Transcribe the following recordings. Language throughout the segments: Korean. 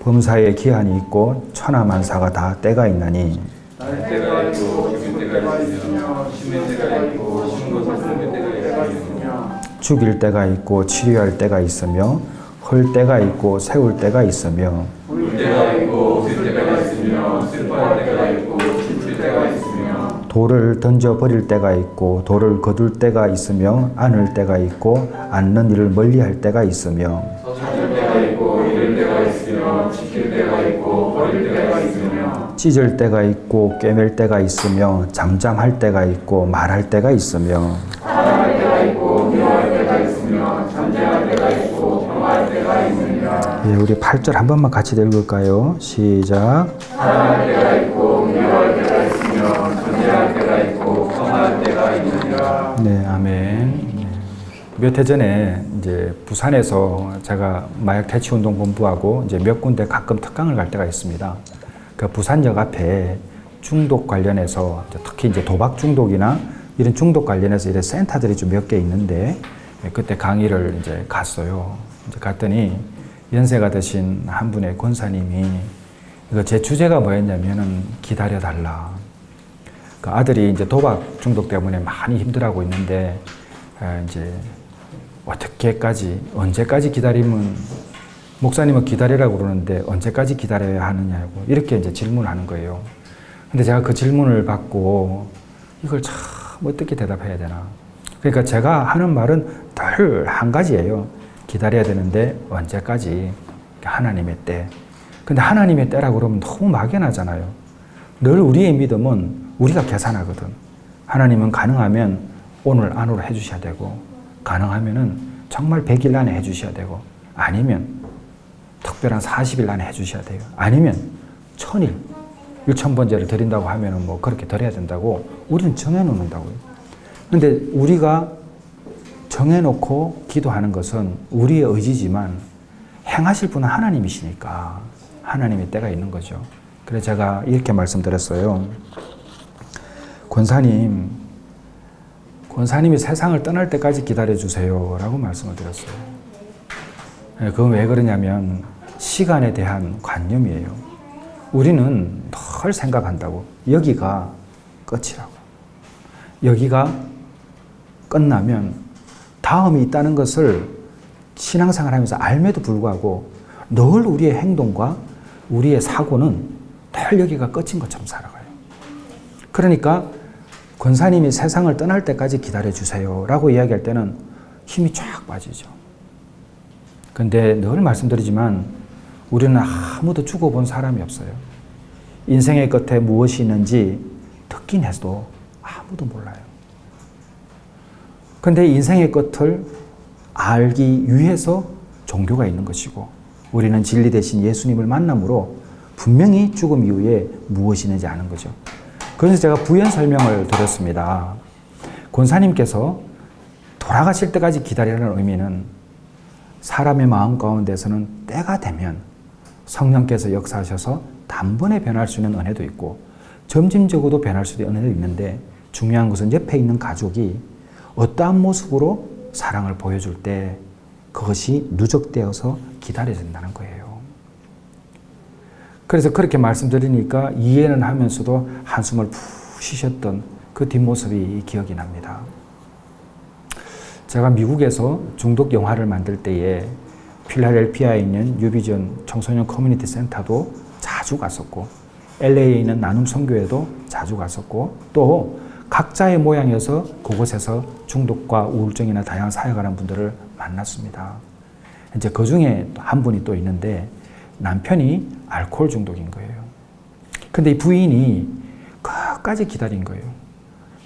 범사에 기한이 있고 천하만사가 다 때가 있나니 날 때가 있고 죽을 때가 있으며 심을 때가 있고 심은 것을 숨길 때가 있으며 죽일 때가 있고 치료할 때가 있으며 헐 때가 있고 세울 때가 있으며 울 때가 있고 웃을 때가 있으며 슬퍼할 때가 있고 슬플 때가 있으며 돌을 던져버릴 때가 있고 돌을 거둘 때가 있으며 안을 때가 있고 안는 일을 멀리할 때가 있으며 찾을 때가 있고 잃을 때가 있으며 지킬 때가 있고 버릴 때가 있으며 찢을 때가 있고 꿰맬 때가 있으며 잠잠할 때가 있고 말할 때가 있으며 사랑할 때가 있고 미워할 때가 있으며 잠잠할 때가 있고 평화할 때가 있느니라. 예, 우리 8절 한 번만 같이 읽을까요? 시작. 사랑할 때가 있고 미워할 때가 있으며 잠잠할 때가 있고 평화할 때가 있느니라. 네, 아멘. 몇 해 전에 이제 부산에서 제가 마약 퇴치 운동 본부하고 이제 몇 군데 가끔 특강을 갈 때가 있습니다. 그 부산역 앞에 중독 관련해서 특히 이제 도박 중독이나 이런 중독 관련해서 이런 센터들이 좀 몇 개 있는데 그때 강의를 이제 갔어요. 이제 갔더니 연세가 드신 한 분의 권사님이 이거 제 주제가 뭐였냐면은 기다려달라. 그 아들이 이제 도박 중독 때문에 많이 힘들어하고 있는데 이제 언제까지 기다리면, 목사님은 기다리라고 그러는데 언제까지 기다려야 하느냐고 이렇게 이제 질문하는 거예요. 근데 제가 그 질문을 받고 이걸 참 어떻게 대답해야 되나. 그러니까 제가 하는 말은 늘 한 가지예요. 기다려야 되는데 언제까지? 하나님의 때. 근데 하나님의 때라고 그러면 너무 막연하잖아요. 늘 우리의 믿음은 우리가 계산하거든. 하나님은 가능하면 오늘 안으로 해주셔야 되고, 가능하면은 정말 100일 안에 해주셔야 되고, 아니면 특별한 40일 안에 해주셔야 돼요. 아니면 1000일, 1000번째를 드린다고 하면은 뭐 그렇게 드려야 된다고 우리는 정해놓는다고요. 근데 우리가 정해놓고 기도하는 것은 우리의 의지지만 행하실 분은 하나님이시니까 하나님의 때가 있는 거죠. 그래서 제가 이렇게 말씀드렸어요. 권사님이 세상을 떠날 때까지 기다려주세요 라고 말씀을 드렸어요. 그건 왜 그러냐면 시간에 대한 관념이에요. 우리는 늘 생각한다고. 여기가 끝이라고. 여기가 끝나면 다음이 있다는 것을 신앙생활 하면서 알매도 불구하고 늘 우리의 행동과 우리의 사고는 늘 여기가 끝인 것처럼 살아가요. 그러니까 권사님이 세상을 떠날 때까지 기다려주세요 라고 이야기할 때는 힘이 쫙 빠지죠. 근데 늘 말씀드리지만 우리는 아무도 죽어본 사람이 없어요. 인생의 끝에 무엇이 있는지 듣긴 해도 아무도 몰라요. 근데 인생의 끝을 알기 위해서 종교가 있는 것이고, 우리는 진리 대신 예수님을 만남으로 분명히 죽음 이후에 무엇이 있는지 아는 거죠. 그래서 제가 부연 설명을 드렸습니다. 권사님께서 돌아가실 때까지 기다리라는 의미는 사람의 마음 가운데서는 때가 되면 성령께서 역사하셔서 단번에 변할 수 있는 은혜도 있고 점진적으로도 변할 수도 있는 은혜도 있는데, 중요한 것은 옆에 있는 가족이 어떠한 모습으로 사랑을 보여줄 때 그것이 누적되어서 기다려진다는 거예요. 그래서 그렇게 말씀드리니까 이해는 하면서도 한숨을 푹 쉬셨던 그 뒷모습이 기억이 납니다. 제가 미국에서 중독 영화를 만들 때에 필라델피아에 있는 뉴비전 청소년 커뮤니티 센터도 자주 갔었고, LA에 있는 나눔 선교회도 자주 갔었고, 또 각자의 모양이어서 그곳에서 중독과 우울증이나 다양한 사역하는 분들을 만났습니다. 이제 그 중에 한 분이 또 있는데 남편이 알코올 중독인 거예요. 근데 이 부인이 끝까지 기다린 거예요.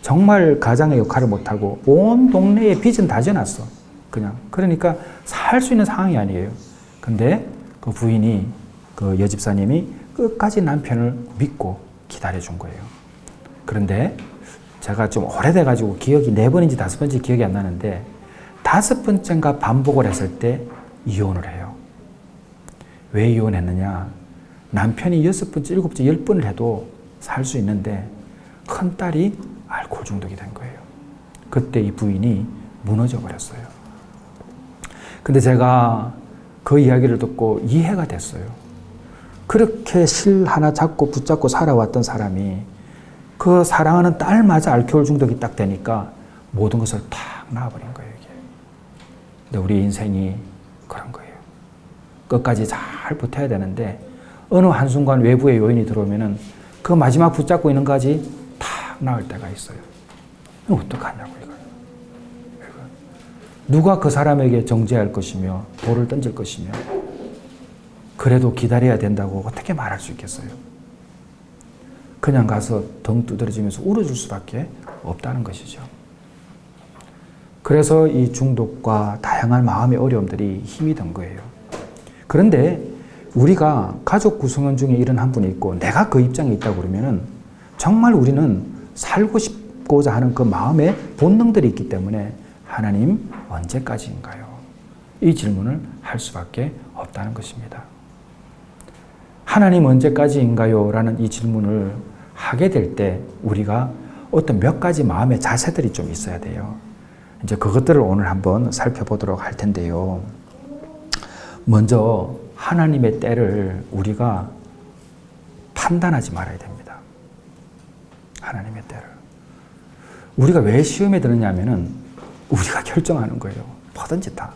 정말 가장의 역할을 못하고 온 동네에 빚은 다 져놨어. 그냥. 그러니까 살 수 있는 상황이 아니에요. 근데 그 부인이, 그 여집사님이 끝까지 남편을 믿고 기다려준 거예요. 그런데 제가 좀 오래돼가지고 기억이 4번인지 5번인지 기억이 안 나는데 5번째인가 반복을 했을 때 이혼을 해요. 왜 이혼했느냐? 남편이 6번째, 7번째, 10번을 해도 살 수 있는데 큰딸이 알코올 중독이 된 거예요. 그때 이 부인이 무너져 버렸어요. 근데 제가 그 이야기를 듣고 이해가 됐어요. 그렇게 실 하나 잡고 붙잡고 살아왔던 사람이 그 사랑하는 딸마저 알코올 중독이 딱 되니까 모든 것을 탁 놔버린 거예요. 이게. 근데 우리 인생이 그런 거예요. 끝까지 잘 버텨야 되는데 어느 한순간 외부의 요인이 들어오면은 그 마지막 붙잡고 있는 거지 탁 나올 때가 있어요. 어떡하냐고 이거. 누가 그 사람에게 정죄할 것이며 돌을 던질 것이며 그래도 기다려야 된다고 어떻게 말할 수 있겠어요? 그냥 가서 덩 두드러지면서 울어줄 수밖에 없다는 것이죠. 그래서 이 중독과 다양한 마음의 어려움들이 힘이 든 거예요. 그런데 우리가 가족 구성원 중에 이런 한 분이 있고 내가 그 입장에 있다고 그러면은 정말 우리는 살고 싶고자 하는 그 마음의 본능들이 있기 때문에 하나님 언제까지인가요? 이 질문을 할 수밖에 없다는 것입니다. 하나님 언제까지인가요? 라는 이 질문을 하게 될 때 우리가 어떤 몇 가지 마음의 자세들이 좀 있어야 돼요. 이제 그것들을 오늘 한번 살펴보도록 할 텐데요. 먼저 하나님의 때를 우리가 판단하지 말아야 됩니다. 하나님의 때를. 우리가 왜 시험에 드느냐면은 우리가 결정하는 거예요. 뭐든지 다.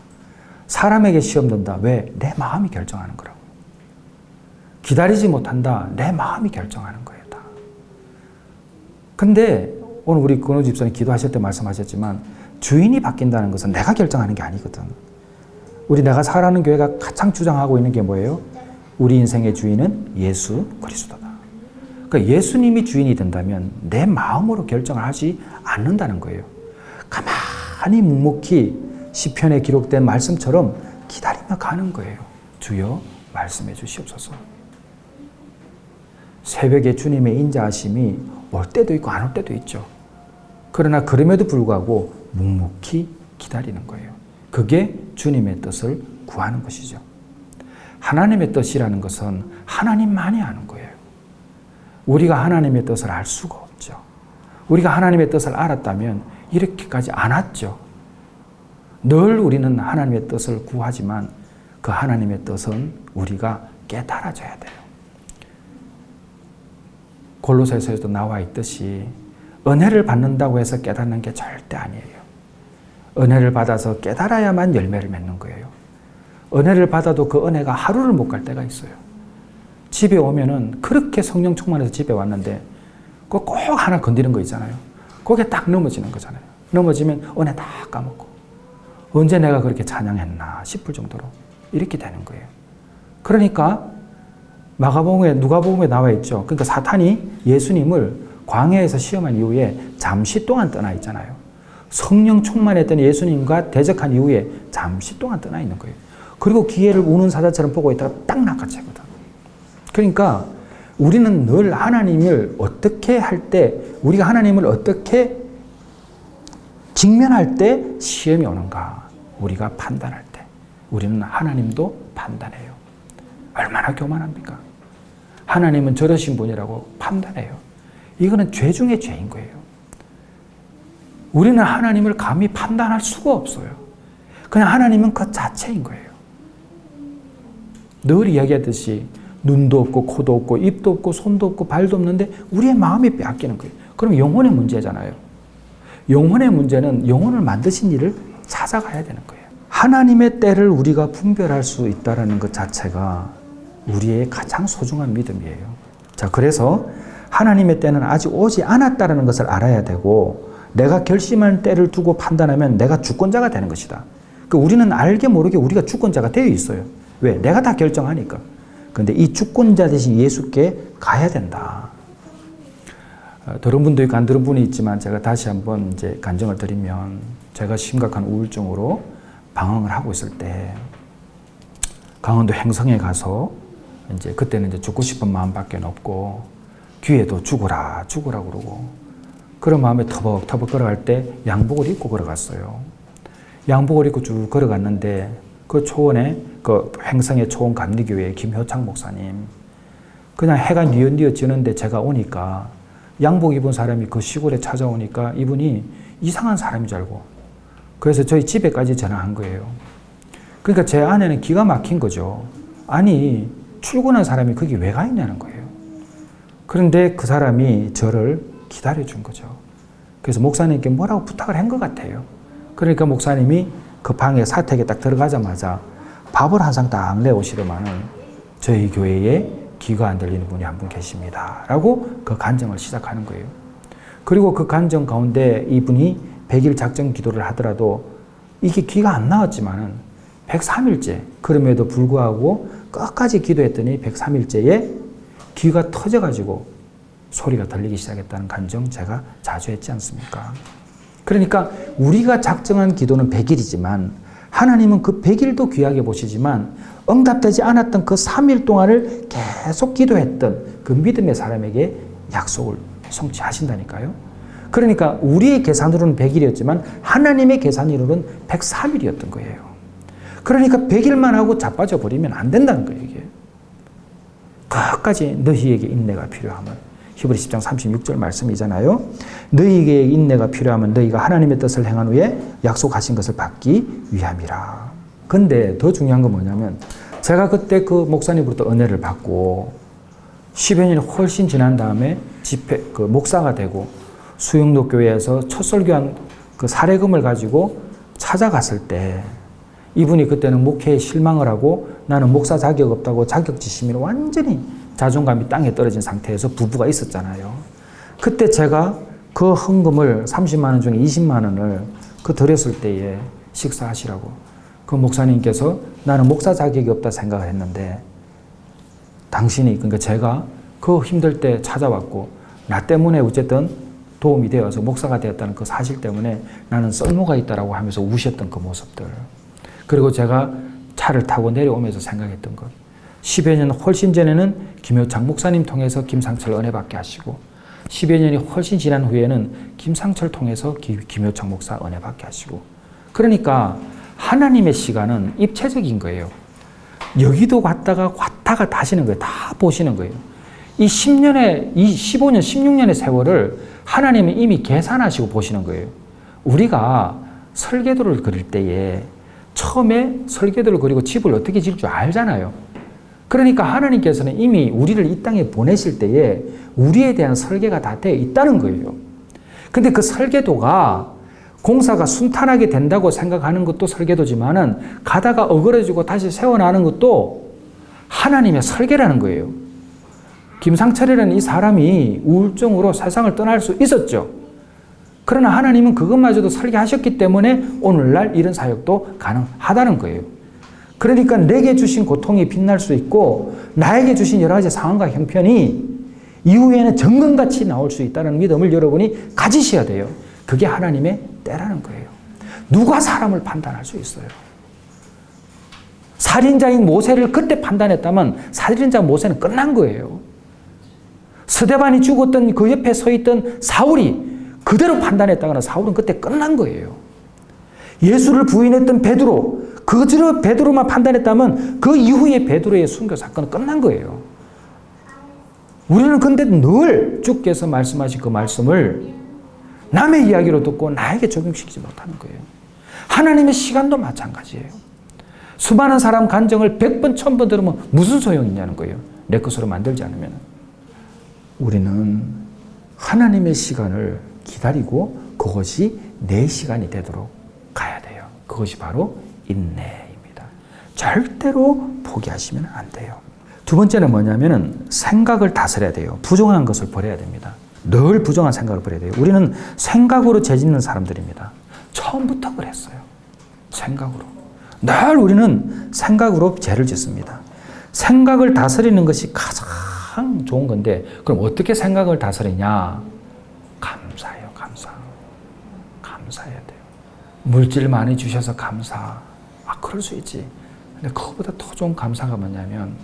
사람에게 시험 든다. 왜? 내 마음이 결정하는 거라고. 기다리지 못한다. 내 마음이 결정하는 거예요. 다. 근데 오늘 우리 근호 집사님 기도하실 때 말씀하셨지만 주인이 바뀐다는 것은 내가 결정하는 게 아니거든. 우리 내가 살아가는 교회가 가장 주장하고 있는 게 뭐예요? 우리 인생의 주인은 예수 그리스도다. 그러니까 예수님이 주인이 된다면 내 마음으로 결정을 하지 않는다는 거예요. 가만히 묵묵히 시편에 기록된 말씀처럼 기다리며 가는 거예요. 주여 말씀해 주시옵소서. 새벽에 주님의 인자하심이 올 때도 있고 안 올 때도 있죠. 그러나 그럼에도 불구하고 묵묵히 기다리는 거예요. 그게 주님의 뜻을 구하는 것이죠. 하나님의 뜻이라는 것은 하나님만이 아는 거예요. 우리가 하나님의 뜻을 알 수가 없죠. 우리가 하나님의 뜻을 알았다면 이렇게까지 안 왔죠. 늘 우리는 하나님의 뜻을 구하지만 그 하나님의 뜻은 우리가 깨달아져야 돼요. 골로새서에도 나와 있듯이 은혜를 받는다고 해서 깨닫는 게 절대 아니에요. 은혜를 받아서 깨달아야만 열매를 맺는 거예요. 은혜를 받아도 그 은혜가 하루를 못 갈 때가 있어요. 집에 오면은 그렇게 성령 충만해서 집에 왔는데 꼭 하나 건드리는 거 있잖아요. 거기에 딱 넘어지는 거잖아요. 넘어지면 은혜 다 까먹고 언제 내가 그렇게 찬양했나 싶을 정도로 이렇게 되는 거예요. 그러니까 마가복음에 누가복음에 나와 있죠. 그러니까 사탄이 예수님을 광야에서 시험한 이후에 잠시 동안 떠나 있잖아요. 성령 충만했던 예수님과 대적한 이후에 잠시 동안 떠나 있는 거예요. 그리고 기회를 우는 사자처럼 보고 있다가 딱 낚아채거든. 그러니까 우리는 늘 하나님을 어떻게 할 때, 우리가 하나님을 어떻게 직면할 때 시험이 오는가, 우리가 판단할 때 우리는 하나님도 판단해요. 얼마나 교만합니까? 하나님은 저러신 분이라고 판단해요. 이거는 죄 중에 죄인 거예요. 우리는 하나님을 감히 판단할 수가 없어요. 그냥 하나님은 그 자체인 거예요. 늘 이야기하듯이 눈도 없고 코도 없고 입도 없고 손도 없고 발도 없는데 우리의 마음이 빼앗기는 거예요. 그럼 영혼의 문제잖아요. 영혼의 문제는 영혼을 만드신 이를 찾아가야 되는 거예요. 하나님의 때를 우리가 분별할 수 있다는 것 자체가 우리의 가장 소중한 믿음이에요. 자, 그래서 하나님의 때는 아직 오지 않았다는 것을 알아야 되고 내가 결심한 때를 두고 판단하면 내가 주권자가 되는 것이다. 그러니까 우리는 알게 모르게 우리가 주권자가 되어 있어요. 왜? 내가 다 결정하니까. 그런데 이 주권자 대신 예수께 가야 된다. 들은 분도 있고 안 들은 분이 있지만 제가 다시 한번 이제 간증을 드리면 제가 심각한 우울증으로 방황을 하고 있을 때 강원도 행성에 가서 이제 그때는 이제 죽고 싶은 마음밖에 없고 귀에도 죽어라 그러고 그런 마음에 터벅터벅 걸어갈 때 양복을 입고 걸어갔어요. 양복을 입고 쭉 걸어갔는데 그 초원에 그 행성의 초원 감리교회 김효창 목사님 그냥 해가 뉘엿뉘엿 지는데 제가 오니까 양복 입은 사람이 그 시골에 찾아오니까 이분이 이상한 사람인 줄 알고 그래서 저희 집에까지 전화한 거예요. 그러니까 제 아내는 기가 막힌 거죠. 아니 출근한 사람이 거기 왜 가 있냐는 거예요. 그런데 그 사람이 저를 기다려 준 거죠. 그래서 목사님께 뭐라고 부탁을 한 것 같아요. 그러니까 목사님이 그 방에 사택에 딱 들어가자마자 밥을 한 상 딱 내오시더만은 저희 교회에 귀가 안 들리는 분이 한 분 계십니다. 라고 그 간증을 시작하는 거예요. 그리고 그 간증 가운데 이분이 100일 작정 기도를 하더라도 이게 귀가 안 나왔지만은 103일째, 그럼에도 불구하고 끝까지 기도했더니 103일째에 귀가 터져가지고 소리가 들리기 시작했다는 간증 제가 자주 했지 않습니까? 그러니까 우리가 작정한 기도는 100일이지만 하나님은 그 100일도 귀하게 보시지만 응답되지 않았던 그 3일 동안을 계속 기도했던 그 믿음의 사람에게 약속을 성취하신다니까요. 그러니까 우리의 계산으로는 100일이었지만 하나님의 계산으로는 103일이었던 거예요. 그러니까 100일만 하고 자빠져 버리면 안 된다는 거예요. 이게. 끝까지 너희에게 인내가 필요함을. 히브리 10장 36절 말씀이잖아요. 너희에게 인내가 필요하면 너희가 하나님의 뜻을 행한 후에 약속하신 것을 받기 위함이라. 근데 더 중요한 건 뭐냐면 제가 그때 그 목사님으로부터 은혜를 받고 10여 년이 훨씬 지난 다음에 그 목사가 되고 수영도 교회에서 첫 설교한 그 사례금을 가지고 찾아갔을 때 이분이 그때는 목회에 실망을 하고 나는 목사 자격 없다고 자격지심이 완전히 자존감이 땅에 떨어진 상태에서 부부가 있었잖아요. 그때 제가 그 헌금을 30만 원 중에 20만 원을 그 드렸을 때에 식사하시라고 그 목사님께서 나는 목사 자격이 없다 생각을 했는데 당신이 그러니까 제가 그 힘들 때 찾아왔고 나 때문에 어쨌든 도움이 되어서 목사가 되었다는 그 사실 때문에 나는 썰모가 있다라고 하면서 우셨던 그 모습들. 그리고 제가 차를 타고 내려오면서 생각했던 것. 10여 년 훨씬 전에는 김효창 목사님 통해서 김상철 은혜 받게 하시고 10여 년이 훨씬 지난 후에는 김상철 통해서 김효창 목사 은혜 받게 하시고 그러니까 하나님의 시간은 입체적인 거예요. 여기도 갔다가 다시는 거예요. 다 보시는 거예요. 이 10년의, 이 15년, 16년의 세월을 하나님이 이미 계산하시고 보시는 거예요. 우리가 설계도를 그릴 때에 처음에 설계도를 그리고 집을 어떻게 지을 줄 알잖아요. 그러니까 하나님께서는 이미 우리를 이 땅에 보내실 때에 우리에 대한 설계가 다 되어 있다는 거예요. 근데 그 설계도가 공사가 순탄하게 된다고 생각하는 것도 설계도지만은 가다가 어그러지고 다시 세워나는 것도 하나님의 설계라는 거예요. 김상철이라는 이 사람이 우울증으로 세상을 떠날 수 있었죠. 그러나 하나님은 그것마저도 설계하셨기 때문에 오늘날 이런 사역도 가능하다는 거예요. 그러니까 내게 주신 고통이 빛날 수 있고 나에게 주신 여러 가지 상황과 형편이 이후에는 정금같이 나올 수 있다는 믿음을 여러분이 가지셔야 돼요. 그게 하나님의 때라는 거예요. 누가 사람을 판단할 수 있어요? 살인자인 모세를 그때 판단했다면 살인자 모세는 끝난 거예요. 스데반이 죽었던 그 옆에 서 있던 사울이 그대로 판단했다거나 사울은 그때 끝난 거예요. 예수를 부인했던 베드로, 그저 베드로만 판단했다면 그 이후에 베드로의 순교 사건은 끝난 거예요. 우리는 근데 늘 주께서 말씀하신 그 말씀을 남의 이야기로 듣고 나에게 적용시키지 못하는 거예요. 하나님의 시간도 마찬가지예요. 수많은 사람 간증을 100번, 1000번 들으면 무슨 소용이 있냐는 거예요. 내 것으로 만들지 않으면. 우리는 하나님의 시간을 기다리고 그것이 내 시간이 되도록 가야 돼요. 그것이 바로 인내입니다. 절대로 포기하시면 안 돼요. 두 번째는 뭐냐면은 생각을 다스려야 돼요. 부정한 것을 버려야 됩니다. 늘 부정한 생각을 버려야 돼요. 우리는 생각으로 죄 짓는 사람들입니다. 처음부터 그랬어요. 생각으로. 늘 우리는 생각으로 죄를 짓습니다. 생각을 다스리는 것이 가장 좋은 건데 그럼 어떻게 생각을 다스리냐? 감사해요. 감사. 감사해야 돼요. 물질 많이 주셔서 감사. 그럴 수 있지. 근데 그거보다 더 좋은 감사가 뭐냐면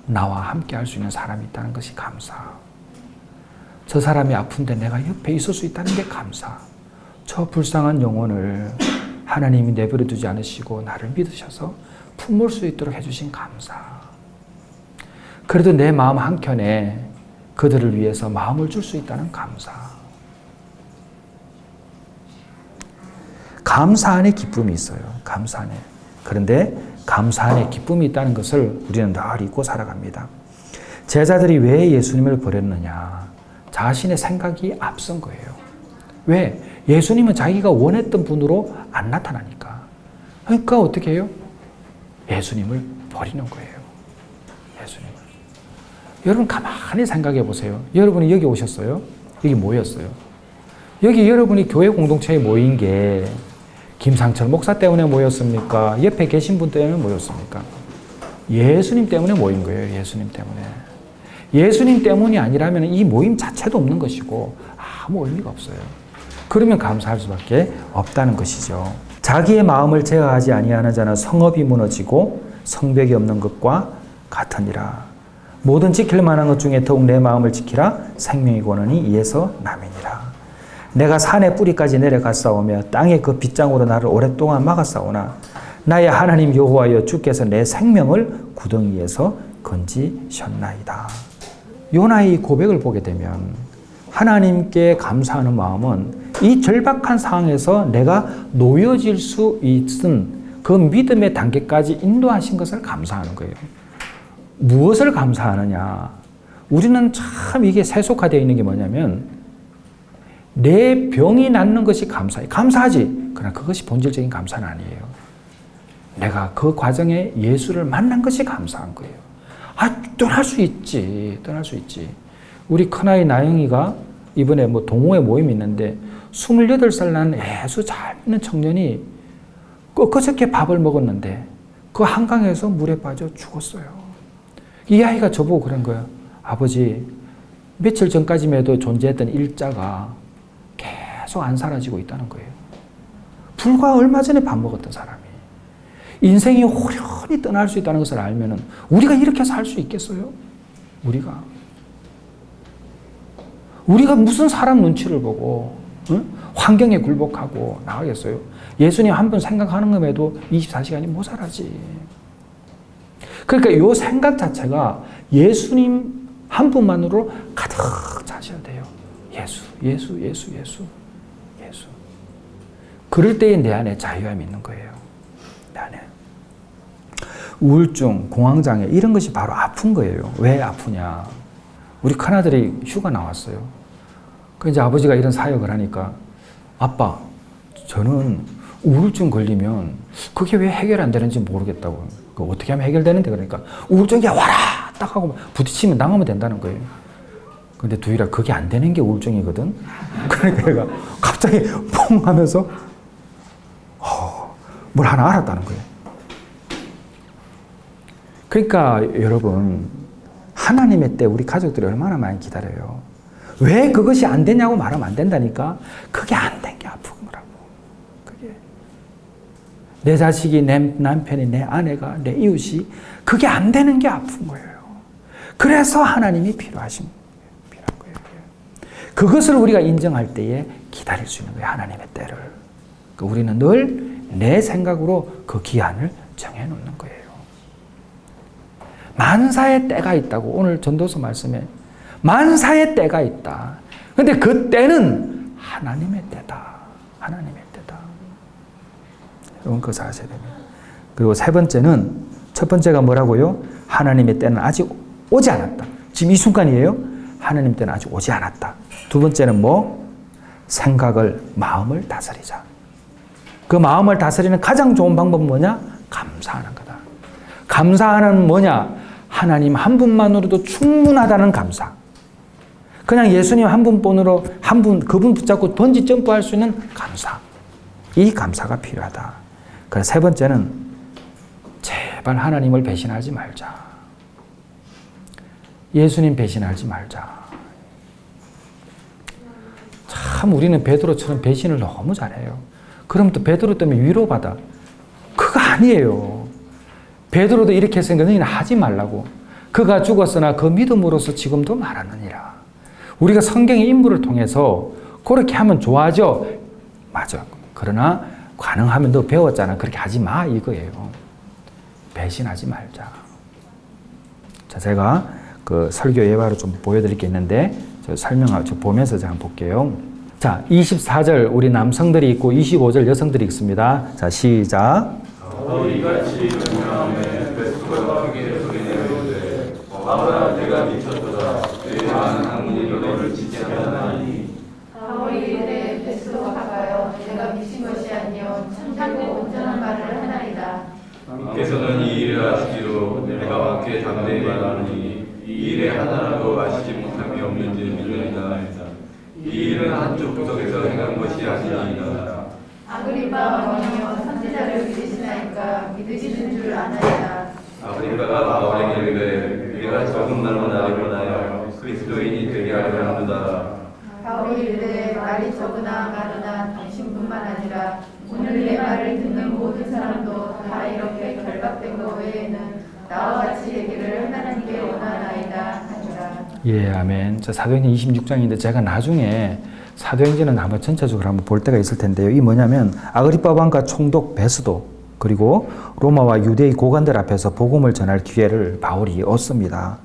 나와 함께 할 수 있는 사람이 있다는 것이 감사. 저 사람이 아픈데 내가 옆에 있을 수 있다는 게 감사. 저 불쌍한 영혼을 하나님이 내버려 두지 않으시고 나를 믿으셔서 품을 수 있도록 해주신 감사. 그래도 내 마음 한켠에 그들을 위해서 마음을 줄 수 있다는 감사. 감사 안에 기쁨이 있어요. 감사 안에. 그런데 감사 안에 기쁨이 있다는 것을 우리는 늘 잊고 살아갑니다. 제자들이 왜 예수님을 버렸느냐? 자신의 생각이 앞선 거예요. 왜? 예수님은 자기가 원했던 분으로 안 나타나니까. 그러니까 어떻게 해요? 예수님을 버리는 거예요. 예수님을. 여러분 가만히 생각해 보세요. 여러분이 여기 오셨어요? 여기 모였어요. 여기 여러분이 교회 공동체에 모인 게 김상철 목사 때문에 모였습니까? 옆에 계신 분 때문에 모였습니까? 예수님 때문에 모인 거예요. 예수님 때문에. 예수님 때문이 아니라면 이 모임 자체도 없는 것이고 아무 의미가 없어요. 그러면 감사할 수밖에 없다는 것이죠. 자기의 마음을 제어하지 아니하는 자는 성읍이 무너지고 성벽이 없는 것과 같으니라. 모든 지킬 만한 것 중에 더욱 내 마음을 지키라. 생명이 고느니 이에서 남이니라. 내가 산의 뿌리까지 내려갔사오며 땅의 그 빗장으로 나를 오랫동안 막았사오나 나의 하나님 여호와여 주께서 내 생명을 구덩이에서 건지셨나이다. 요나의 고백을 보게 되면 하나님께 감사하는 마음은 이 절박한 상황에서 내가 놓여질 수 있은 그 믿음의 단계까지 인도하신 것을 감사하는 거예요. 무엇을 감사하느냐? 우리는 참 이게 세속화되어 있는 게 뭐냐면 내 병이 낫는 것이 감사해. 감사하지. 그러나 그것이 본질적인 감사는 아니에요. 내가 그 과정에 예수를 만난 것이 감사한 거예요. 떠날 수 있지. 떠날 수 있지. 우리 큰아이 나영이가 이번에 동호회 모임이 있는데 28살 난 예수 잘 믿는 청년이 그저께 밥을 먹었는데 그 한강에서 물에 빠져 죽었어요. 이 아이가 저보고 그런 거예요. 아버지, 며칠 전까지만 해도 존재했던 일자가 계속 안 사라지고 있다는 거예요. 불과 얼마 전에 밥 먹었던 사람이 인생이 호련히 떠날 수 있다는 것을 알면은 우리가 이렇게 살 수 있겠어요? 우리가 무슨 사람 눈치를 보고 환경에 굴복하고 나가겠어요? 예수님 한 번 생각하는 것에도 24시간이 모자라지. 그러니까 이 생각 자체가 예수님 한 분만으로 가득 차셔야 돼요. 예수. 그럴 때에 내 안에 자유함이 있는 거예요. 내 안에. 우울증, 공황장애 이런 것이 바로 아픈 거예요. 왜 아프냐? 우리 큰아들이 휴가 나왔어요. 그 이제 아버지가 이런 사역을 하니까 아빠, 저는 우울증 걸리면 그게 왜 해결 안 되는지 모르겠다고. 그 어떻게 하면 해결되는데 그러니까 우울증이 와라 딱 하고 부딪히면 나가면 된다는 거예요. 근데 두일아 그게 안 되는 게 우울증이거든. 그러니까 내가 갑자기 퐁 하면서 뭘 하나 알았다는 거예요. 그러니까 여러분 하나님의 때 우리 가족들이 얼마나 많이 기다려요. 왜 그것이 안 되냐고 말하면 안 된다니까. 그게 안 된 게 아픈 거라고. 그게 내 자식이, 내 남편이, 내 아내가, 내 이웃이 그게 안 되는 게 아픈 거예요. 그래서 하나님이 필요한 거예요. 그것을 우리가 인정할 때에 기다릴 수 있는 거예요. 하나님의 때를. 그러니까 우리는 늘 내 생각으로 그 기한을 정해놓는 거예요. 만사의 때가 있다고 오늘 전도서 말씀에 만사의 때가 있다. 그런데 그 때는 하나님의 때다. 하나님의 때다. 여러분 그거 잘 아셔야 됩니다. 그리고 세 번째는 첫 번째가 뭐라고요? 하나님의 때는 아직 오지 않았다. 지금 이 순간이에요. 하나님 때는 아직 오지 않았다. 두 번째는 생각을, 마음을 다스리자. 그 마음을 다스리는 가장 좋은 방법은 뭐냐? 감사하는 거다. 감사하는 뭐냐? 하나님 한 분만으로도 충분하다는 감사. 그냥 예수님 한 분뿐으로 그분 붙잡고 번지 점프할 수 있는 감사. 이 감사가 필요하다. 그래서 세 번째는 제발 하나님을 배신하지 말자. 예수님 배신하지 말자. 참 우리는 베드로처럼 배신을 너무 잘해요. 그럼 또 베드로 때문에 위로받아. 그거 아니에요. 베드로도 이렇게 했으니까 너희는 하지 말라고. 그가 죽었으나 그 믿음으로서 지금도 말하느니라. 우리가 성경의 인물을 통해서 그렇게 하면 좋아져. 맞아. 그러나 가능하면 너 배웠잖아. 그렇게 하지 마 이거예요. 배신하지 말자. 자, 제가 그 설교 예화로 좀 보여드릴 게 있는데 저 보면서 제가 한번 볼게요. 자, 24절 우리 남성들이 있고 25절 여성들이 있습니다. 자, 시작. 이같이 명령함에 베스토가 크게 소리내는데 바울아 내가 미쳤도다. 내 많은 학문이 너를 지체하나니. 바울이 이르되 베스토가 가까여 내가 미친 것이 아니요 참되고 온전한 말을 하나이다. 께서는 이 일을 아시기로 내가 왕께 담대히 말하노니 이 일에 하나라도 아시지 못함이 없는지 믿으리다. 이 일은 한쪽 구석에서 행한 것이 아니니이다. 아그리빠 왕이여 선지자를 믿으시나이까 믿으시는 줄 아나이다. 아그리빠가 바울에게 이르되 우리가 적은 말로 나를 원하여 그리스도인이 되게 하려 하노다. 바울이 이르되 말이 적으나 많으나 당신뿐만 아니라 오늘 내 말을 듣는 모든 사람도 다 이렇게 결박된 것 외에는 나와 같이 되기를 하나님께 원하나이다 하니라. 예, 아멘. 저 사도행전 26장인데 제가 나중에 사도행전은 한번 전체적으로 한번 볼 때가 있을 텐데요. 이 뭐냐면 아그리빠 왕과 총독 베스도 그리고 로마와 유대의 고관들 앞에서 복음을 전할 기회를 바울이 얻습니다.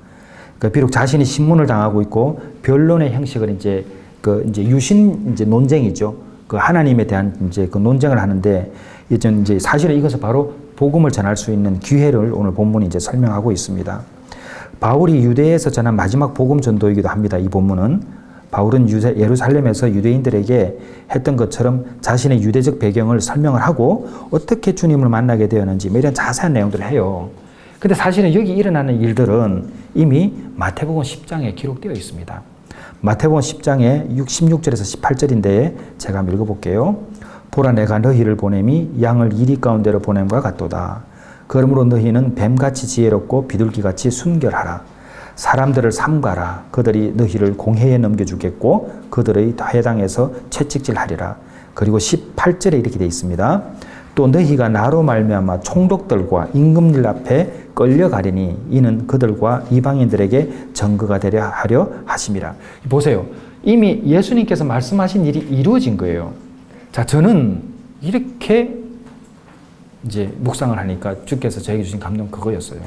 그러니까 비록 자신이 신문을 당하고 있고 변론의 형식을 이제 유신 논쟁이죠. 그 하나님에 대한 이제 그 논쟁을 하는데 이제 사실은 이것은 바로 복음을 전할 수 있는 기회를 오늘 본문이 이제 설명하고 있습니다. 바울이 유대에서 전한 마지막 복음 전도이기도 합니다. 이 본문은 바울은 예루살렘에서 유대인들에게 했던 것처럼 자신의 유대적 배경을 설명을 하고 어떻게 주님을 만나게 되었는지 이런 자세한 내용들을 해요. 근데 사실은 여기 일어나는 일들은 이미 마태복음 10장에 기록되어 있습니다. 마태복음 10장에 16절에서 18절인데 제가 한번 읽어볼게요. 보라 내가 너희를 보냄이 양을 이리 가운데로 보냄과 같도다. 그러므로 너희는 뱀같이 지혜롭고 비둘기같이 순결하라. 사람들을 삼가라. 그들이 너희를 공회에 넘겨주겠고 그들의 회당에서 채찍질하리라. 그리고 18절에 이렇게 되어 있습니다. 또 너희가 나로 말미암아 총독들과 임금들 앞에 끌려가리니 이는 그들과 이방인들에게 증거가 되려 하려 하심이라. 보세요. 이미 예수님께서 말씀하신 일이 이루어진 거예요. 자, 저는 이렇게 이제 묵상을 하니까 주께서 저에게 주신 감동 그거였어요.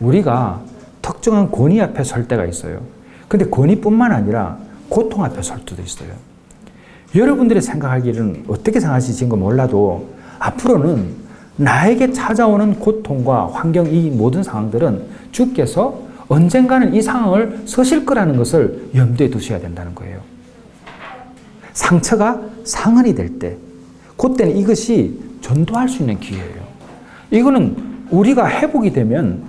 우리가 특정한 권위 앞에 설 때가 있어요. 근데 권위뿐만 아니라 고통 앞에 설 때도 있어요. 여러분들이 생각하기는 어떻게 생각하실지 몰라도 앞으로는 나에게 찾아오는 고통과 환경 이 모든 상황들은 주께서 언젠가는 이 상황을 서실 거라는 것을 염두에 두셔야 된다는 거예요. 상처가 상흔이 될 때, 그때는 이것이 전도할 수 있는 기회예요. 이거는 우리가 회복이 되면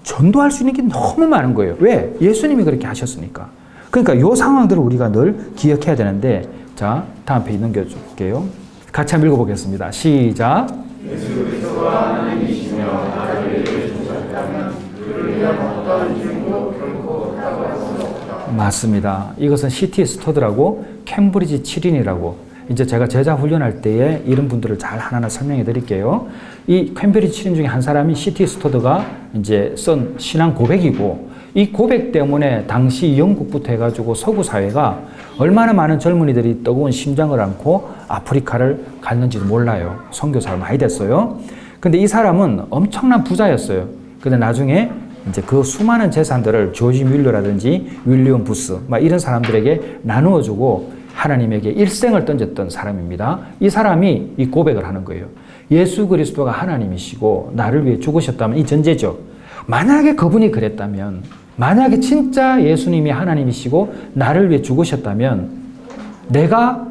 전도할 수 있는 게 너무 많은 거예요. 왜? 예수님이 그렇게 하셨으니까. 그러니까 이 상황들을 우리가 늘 기억해야 되는데, 자, 다음 페이지 넘겨줄게요. 같이 한번 읽어보겠습니다. 시작. 예수 그리스도가 하나님이시며 나를 위해 주셨다면 그를 위한 어떤 증거 결코 없다고 할 수 없다. 맞습니다. 이것은 CT 스터드라고 캠브리지 7인이라고 이제 제가 제자 훈련할 때에 이런 분들을 잘 하나하나 설명해 드릴게요. 이 캠브리지 7인 중에 한 사람이 CT 스터드가 이제 쓴 신앙 고백이고 이 고백 때문에 당시 영국부터 해가지고 서구 사회가 얼마나 많은 젊은이들이 뜨거운 심장을 안고 아프리카를 갔는지도 몰라요. 선교사가 많이 됐어요. 근데 이 사람은 엄청난 부자였어요. 근데 나중에 이제 그 수많은 재산들을 조지 뮬러라든지 윌리엄 부스 막 이런 사람들에게 나누어주고 하나님에게 일생을 던졌던 사람입니다. 이 사람이 이 고백을 하는 거예요. 예수 그리스도가 하나님이시고 나를 위해 죽으셨다면 이 전제죠. 만약에 그분이 그랬다면, 만약에 진짜 예수님이 하나님이시고 나를 위해 죽으셨다면 내가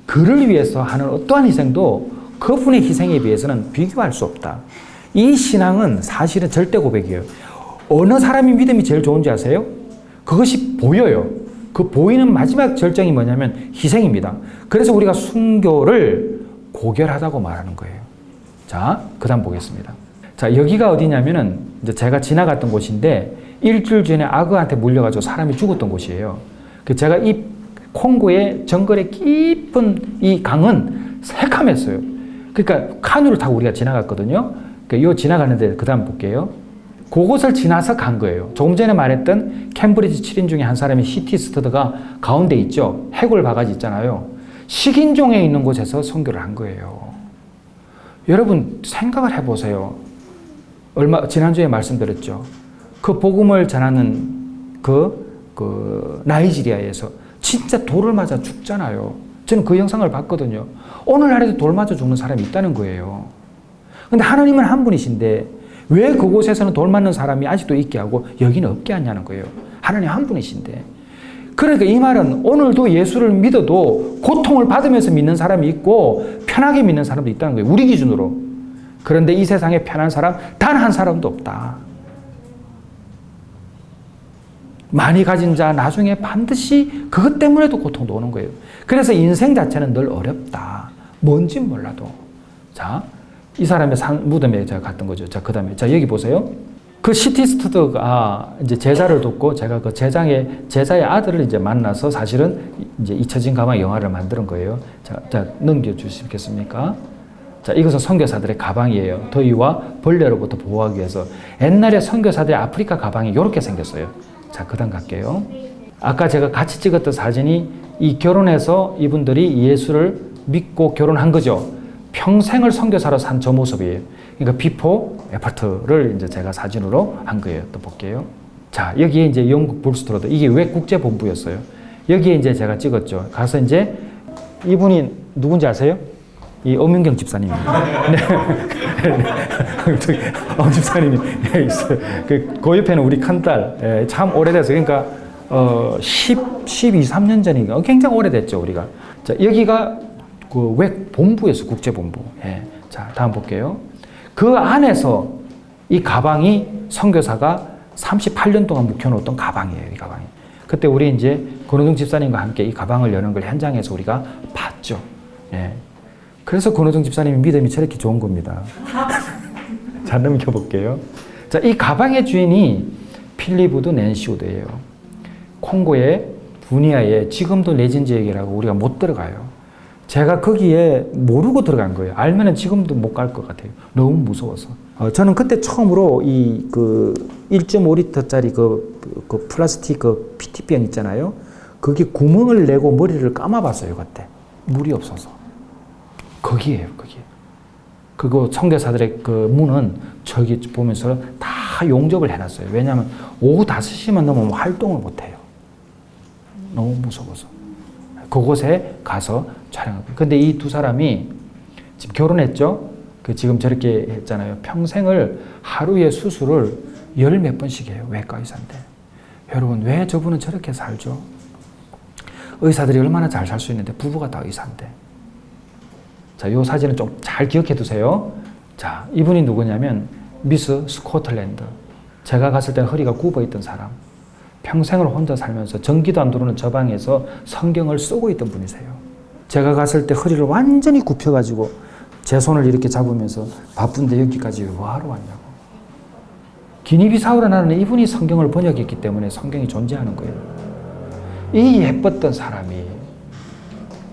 그를 위해서 하는 어떠한 희생도 그분의 희생에 비해서는 비교할 수 없다. 이 신앙은 사실은 절대 고백이에요. 어느 사람이 믿음이 제일 좋은지 아세요? 그것이 보여요. 그 보이는 마지막 절정이 뭐냐면 희생입니다. 그래서 우리가 순교를 고결하다고 말하는 거예요. 자, 그 다음 보겠습니다. 자, 여기가 어디냐면은 이제 제가 지나갔던 곳인데 일주일 전에 악어한테 물려가지고 사람이 죽었던 곳이에요. 제가 이 콩고의 정글의 깊은 이 강은 새카맸어요. 그러니까 카누를 타고 우리가 지나갔거든요. 요 지나가는데 그 다음 볼게요. 그곳을 지나서 간 거예요. 조금 전에 말했던 캠브리지 7인 중에 한 사람이 CT 스터드가 가운데 있죠. 해골 바가지 있잖아요. 식인종에 있는 곳에서 선교를 한 거예요. 여러분 생각을 해보세요. 지난주에 말씀드렸죠. 그 복음을 전하는 그 나이지리아에서 진짜 돌을 맞아 죽잖아요. 저는 그 영상을 봤거든요. 오늘날에도 돌 맞아 죽는 사람이 있다는 거예요. 근데 하나님은 한 분이신데 왜 그곳에서는 돌 맞는 사람이 아직도 있게 하고 여기는 없게 하냐는 거예요. 하나님 한 분이신데. 그러니까 이 말은 오늘도 예수를 믿어도 고통을 받으면서 믿는 사람이 있고 편하게 믿는 사람도 있다는 거예요. 우리 기준으로. 그런데 이 세상에 편한 사람 단 한 사람도 없다. 많이 가진 자 나중에 반드시 그것 때문에도 고통도 오는 거예요. 그래서 인생 자체는 늘 어렵다. 뭔지 몰라도. 자, 이 사람의 무덤에 제가 갔던 거죠. 자, 그 다음에. 자, 여기 보세요. 그 시티스트가 이제 제자를 돕고 제가 그 제자의 아들을 이제 만나서 사실은 이제 잊혀진 가방 영화를 만드는 거예요. 자, 넘겨주시겠습니까? 자, 이것은 선교사들의 가방이에요. 더위와 벌레로부터 보호하기 위해서. 옛날에 선교사들의 아프리카 가방이 이렇게 생겼어요. 자, 그 다음 갈게요. 아까 제가 같이 찍었던 사진이 이 결혼해서 이분들이 예수를 믿고 결혼한 거죠. 평생을 선교사로 산 저 모습이에요. 그러니까 비포 애프터를 이제 제가 사진으로 한 거예요. 또 볼게요. 자, 여기에 이제 영국 불스트로드, 이게 왜 국제본부였어요. 여기에 이제 제가 찍었죠. 가서 이제 이분이 누군지 아세요? 이 엄윤경 집사님입니다. 네. 집사님이 있어요. 그 옆에는 우리 큰딸, 참 오래돼서, 그러니까, 13년 전인가? 굉장히 오래됐죠, 우리가. 자, 여기가 그 웹 본부였어요, 국제본부. 예. 자, 다음 볼게요. 그 안에서 이 가방이 선교사가 38년 동안 묵혀놓았던 가방이에요, 이 가방이. 그때 우리 이제 권호중 집사님과 함께 이 가방을 여는 걸 현장에서 우리가 봤죠. 예. 그래서 권호중 집사님의 믿음이 저렇게 좋은 겁니다. 자, 넘겨볼게요. 자, 이 가방의 주인이 필리브드 낸시우드예요. 콩고의 부니아에 지금도 레진 지역이라고 우리가 못 들어가요. 제가 거기에 모르고 들어간 거예요. 알면은 지금도 못 갈 것 같아요. 너무 무서워서. 저는 그때 처음으로 이 그 1.5리터짜리 그 플라스틱 그 PT병 있잖아요. 거기 구멍을 내고 머리를 감아봤어요, 그때. 물이 없어서. 거기에요, 거기. 그거 선교사들의 그 문은 저기 보면서 다 용접을 해놨어요. 왜냐하면 오후 5시만 넘으면 활동을 못해요. 너무 무서워서. 그곳에 가서 촬영하고. 근데 이 두 사람이 지금 결혼했죠? 그 지금 저렇게 했잖아요. 평생을 하루에 수술을 10몇 번씩 해요. 외과 의사인데. 여러분, 왜 저분은 저렇게 살죠? 의사들이 얼마나 잘 살 수 있는데, 부부가 다 의사인데. 자, 이 사진은 좀 잘 기억해 두세요. 자, 이분이 누구냐면, 미스 스코틀랜드. 제가 갔을 때 허리가 굽어 있던 사람. 평생을 혼자 살면서 전기도 안 들어오는 저 방에서 성경을 쓰고 있던 분이세요. 제가 갔을 때 허리를 완전히 굽혀가지고 제 손을 이렇게 잡으면서 바쁜데 여기까지 뭐하러 왔냐고. 기니비사우라 나라는 이분이 성경을 번역했기 때문에 성경이 존재하는 거예요. 이 예뻤던 사람이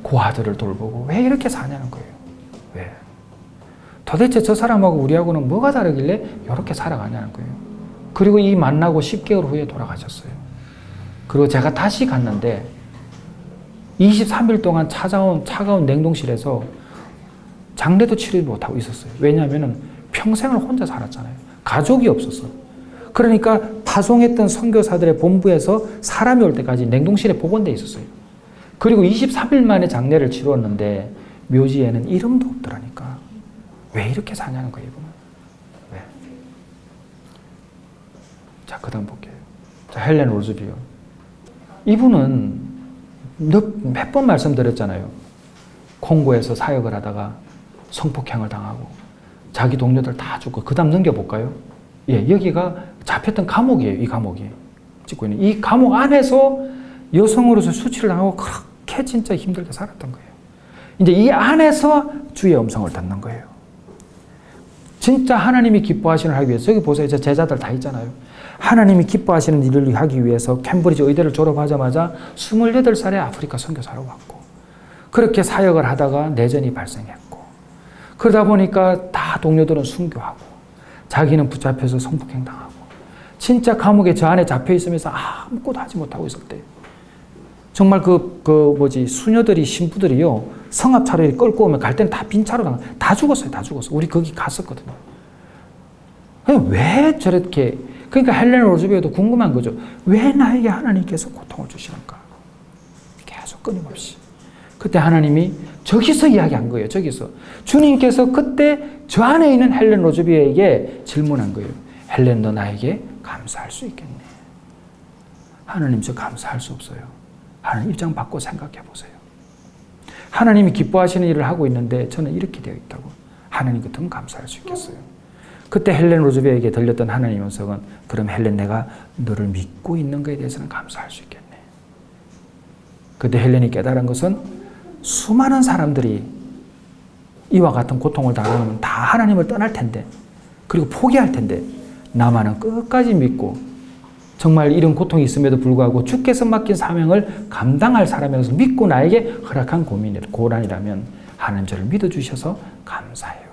고아들을 돌보고 왜 이렇게 사냐는 거예요. 왜? 도대체 저 사람하고 우리하고는 뭐가 다르길래 이렇게 살아가냐는 거예요. 그리고 이 만나고 10개월 후에 돌아가셨어요. 그리고 제가 다시 갔는데 23일 동안 찾아온 차가운 냉동실에서 장례도 치르지 못하고 있었어요. 왜냐하면 평생을 혼자 살았잖아요. 가족이 없었어. 그러니까 파송했던 선교사들의 본부에서 사람이 올 때까지 냉동실에 복원되어 있었어요. 그리고 23일 만에 장례를 치루었는데 묘지에는 이름도 없더라니까. 왜 이렇게 사냐는 거예요, 이분은. 왜? 자, 그 다음 볼게요. 자, 헬렌 로즈비어. 이분은 몇 번 말씀드렸잖아요. 콩고에서 사역을 하다가 성폭행을 당하고 자기 동료들 다 죽고. 그 다음 넘겨볼까요? 예, 여기가 잡혔던 감옥이에요. 이 감옥이 찍고 있는 이 감옥 안에서 여성으로서 수치를 당하고 그렇게 진짜 힘들게 살았던 거예요. 이제 이 안에서 주의 음성을 듣는 거예요. 진짜 하나님이 기뻐하시는 일 하기 위해서. 여기 보세요. 제 제자들 다 있잖아요. 하나님이 기뻐하시는 일을 하기 위해서 캠브리지 의대를 졸업하자마자 28살에 아프리카 선교사로 왔고, 그렇게 사역을 하다가 내전이 발생했고, 그러다 보니까 다 동료들은 순교하고 자기는 붙잡혀서 성폭행 당하고, 진짜 감옥에 저 안에 잡혀 있으면서 아무것도 하지 못하고 있을 때 정말 수녀들이 신부들이요 성합차로 끌고 오면 갈 때는 다 빈 차로 다 죽었어요. 다 죽었어. 우리 거기 갔었거든요. 왜 저렇게. 그러니까 헬렌 로즈베어도 궁금한 거죠. 왜 나에게 하나님께서 고통을 주시는가? 계속 끊임없이. 그때 하나님이 저기서 이야기한 거예요. 저기서. 주님께서 그때 저 안에 있는 헬렌 로즈비에게 질문한 거예요. 헬렌, 너 나에게 감사할 수 있겠니? 하나님, 저 감사할 수 없어요. 하나님 입장 바꿔 생각해 보세요. 하나님이 기뻐하시는 일을 하고 있는데 저는 이렇게 되어 있다고. 하나님 같으면 감사할 수 있겠어요. 그때 헬렌 로즈베에게 들렸던 하나님의 음성은, 그럼 헬렌, 내가 너를 믿고 있는 것에 대해서는 감사할 수 있겠네. 그때 헬렌이 깨달은 것은 수많은 사람들이 이와 같은 고통을 당하면 다 하나님을 떠날 텐데, 그리고 포기할 텐데, 나만은 끝까지 믿고 정말 이런 고통이 있음에도 불구하고 주께서 맡긴 사명을 감당할 사람이라서 믿고 나에게 허락한 고난이라면 하나님 저를 믿어주셔서 감사해요.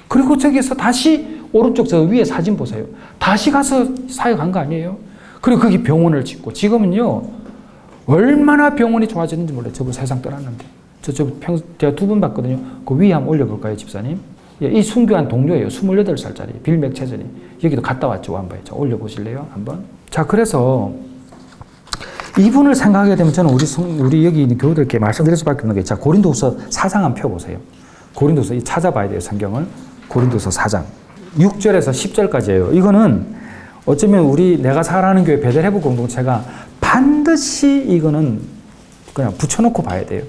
그리고 저기서 다시 오른쪽 저 위에 사진 보세요. 다시 가서 사역한 거 아니에요? 그리고 거기 병원을 짓고, 지금은요 얼마나 병원이 좋아졌는지 몰라요. 저거 세상 떠났는데. 제가 2번 봤거든요. 그 위에 한번 올려볼까요, 집사님? 이 순교한 동료예요. 28살짜리 빌 맥체전이. 여기도 갔다 왔죠. 한번 올려보실래요? 한번. 자, 그래서 이분을 생각하게 되면 저는 우리 여기 있는 교우들께 말씀드릴 수밖에 없는 게, 자, 고린도후서 4장 한번 펴보세요. 고린도후서 찾아봐야 돼요, 성경을. 고린도후서 4장 6절에서 10절까지예요. 이거는 어쩌면 내가 살아가는 교회 베델해부 공동체가 반드시 이거는 그냥 붙여놓고 봐야 돼요.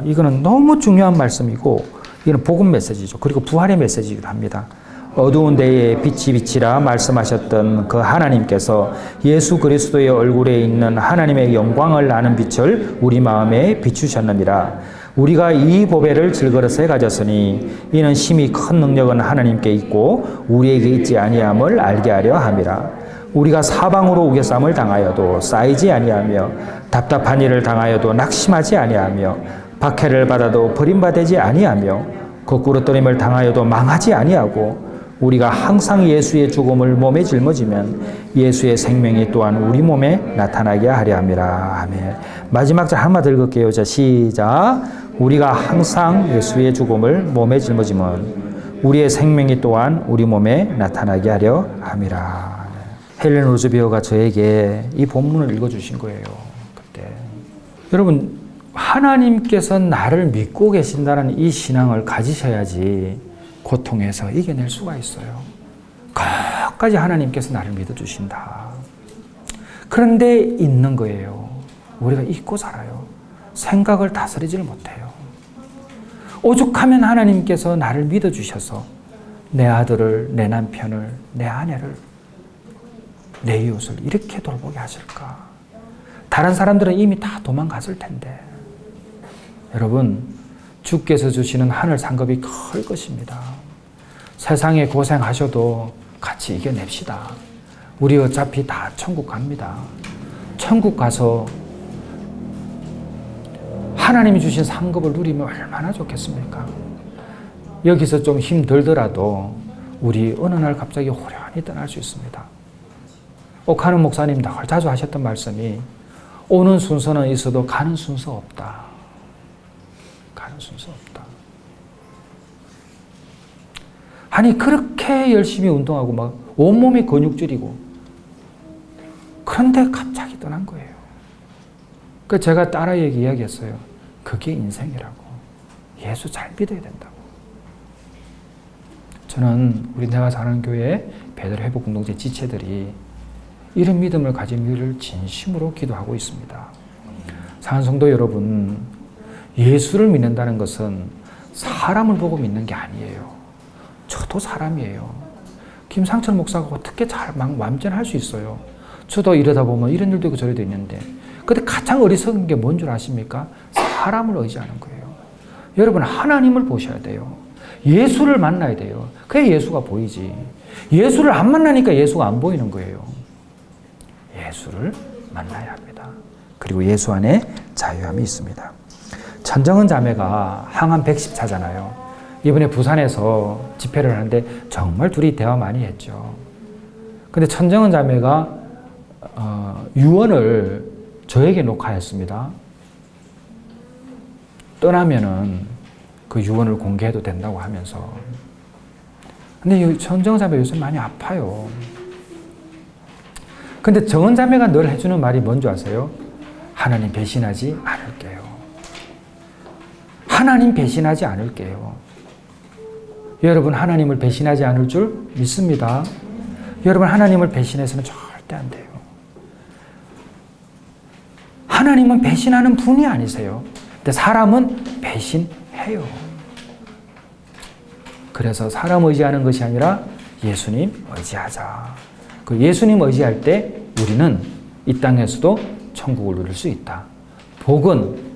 이거는 너무 중요한 말씀이고, 이거는 복음 메시지죠. 그리고 부활의 메시지이기도 합니다. 어두운 데에 빛이 비치라 말씀하셨던 그 하나님께서 예수 그리스도의 얼굴에 있는 하나님의 영광을 아는 빛을 우리 마음에 비추셨느니라. 우리가 이 보배를 질그릇에 가졌으니 이는 심히 큰 능력은 하나님께 있고 우리에게 있지 아니함을 알게 하려 함이라. 우리가 사방으로 우겨쌈을 당하여도 쌓이지 아니하며 답답한 일을 당하여도 낙심하지 아니하며 박해를 받아도 버림받지 아니하며 거꾸로뜨림을 당하여도 망하지 아니하고, 우리가 항상 예수의 죽음을 몸에 짊어지면 예수의 생명이 또한 우리 몸에 나타나게 하려 함이라. 아멘. 마지막 절 한번 읽을게요. 자, 시작. 우리가 항상 예수의 죽음을 몸에 짊어지면 우리의 생명이 또한 우리 몸에 나타나게 하려 함이라. 헬렌 로즈비어가 저에게 이 본문을 읽어주신 거예요. 그때. 여러분, 하나님께서 나를 믿고 계신다는 이 신앙을 가지셔야지 고통에서 이겨낼 수가 있어요. 끝까지 하나님께서 나를 믿어주신다. 그런데 있는 거예요. 우리가 잊고 살아요. 생각을 다스리질 못해요. 오죽하면 하나님께서 나를 믿어주셔서 내 아들을, 내 남편을, 내 아내를, 내 이웃을 이렇게 돌보게 하실까? 다른 사람들은 이미 다 도망갔을 텐데. 여러분, 주께서 주시는 하늘 상급이 클 것입니다. 세상에 고생하셔도 같이 이겨냅시다. 우리 어차피 다 천국 갑니다. 천국 가서 하나님이 주신 상급을 누리면 얼마나 좋겠습니까? 여기서 좀 힘들더라도 우리 어느 날 갑자기 호련히 떠날 수 있습니다. 옥하는 목사님 늘 자주 하셨던 말씀이, 오는 순서는 있어도 가는 순서 없다. 가는 순서 없다. 아니, 그렇게 열심히 운동하고 막 온몸이 근육질이고, 그런데 갑자기 떠난 거예요. 그 제가 딸아이에게 이야기했어요. 그게 인생이라고. 예수 잘 믿어야 된다고. 저는 우리 내가 사는 교회 베델 회복 공동체 지체들이 이런 믿음을 가진 일을 진심으로 기도하고 있습니다. 사랑하는 성도 여러분, 예수를 믿는다는 것은 사람을 보고 믿는 게 아니에요. 저도 사람이에요. 김상철 목사가 어떻게 잘 완전할 수 있어요? 저도 이러다 보면 이런 일도 있고 저래도 있는데, 근데 가장 어리석은 게 뭔 줄 아십니까? 사람을 의지하는 거예요. 여러분, 하나님을 보셔야 돼요. 예수를 만나야 돼요. 그래야 예수가 보이지. 예수를 안 만나니까 예수가 안 보이는 거예요. 예수를 만나야 합니다. 그리고 예수 안에 자유함이 있습니다. 천정은 자매가 항암 114잖아요. 이번에 부산에서 집회를 하는데 정말 둘이 대화 많이 했죠. 근데 천정은 자매가 유언을 저에게 녹화했습니다. 떠나면은 그 유언을 공개해도 된다고 하면서. 근데 천정은 자매 요새 많이 아파요. 근데 정은 자매가 늘 해주는 말이 뭔지 아세요? 하나님 배신하지 않을게요. 하나님 배신하지 않을게요. 여러분 하나님을 배신하지 않을 줄 믿습니다. 여러분 하나님을 배신해서는 절대 안 돼요. 하나님은 배신하는 분이 아니세요. 근데 사람은 배신해요. 그래서 사람 의지하는 것이 아니라 예수님 의지하자. 그 예수님 의지할 때 우리는 이 땅에서도 천국을 누릴 수 있다. 복은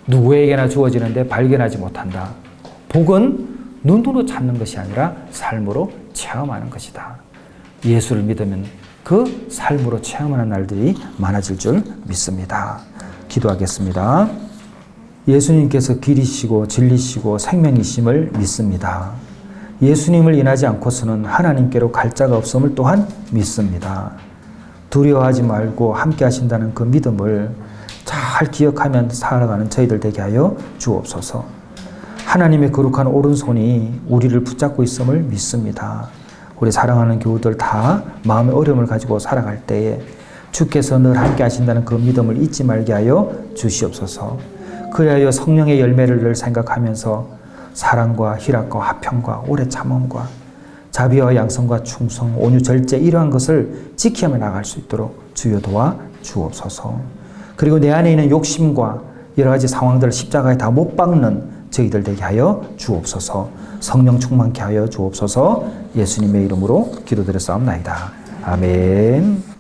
누구에게나 주어지는데 발견하지 못한다. 복은 눈으로 찾는 것이 아니라 삶으로 체험하는 것이다. 예수를 믿으면 그 삶으로 체험하는 날들이 많아질 줄 믿습니다. 기도하겠습니다. 예수님께서 길이시고 진리시고 생명이심을 믿습니다. 예수님을 인하지 않고서는 하나님께로 갈 자가 없음을 또한 믿습니다. 두려워하지 말고 함께 하신다는 그 믿음을 잘 기억하며 살아가는 저희들 되게 하여 주옵소서. 하나님의 거룩한 오른손이 우리를 붙잡고 있음을 믿습니다. 우리 사랑하는 교우들 다 마음의 어려움을 가지고 살아갈 때에 주께서 늘 함께 하신다는 그 믿음을 잊지 말게 하여 주시옵소서. 그리하여 성령의 열매를 늘 생각하면서 사랑과 희락과 화평과 오래 참음과 자비와 양성과 충성, 온유, 절제 이러한 것을 지키며 나갈 수 있도록 주여 도와 주옵소서. 그리고 내 안에 있는 욕심과 여러 가지 상황들을 십자가에 다 못 박는 저희들 되게 하여 주옵소서. 성령 충만케 하여 주옵소서. 예수님의 이름으로 기도드렸사옵나이다. 아멘.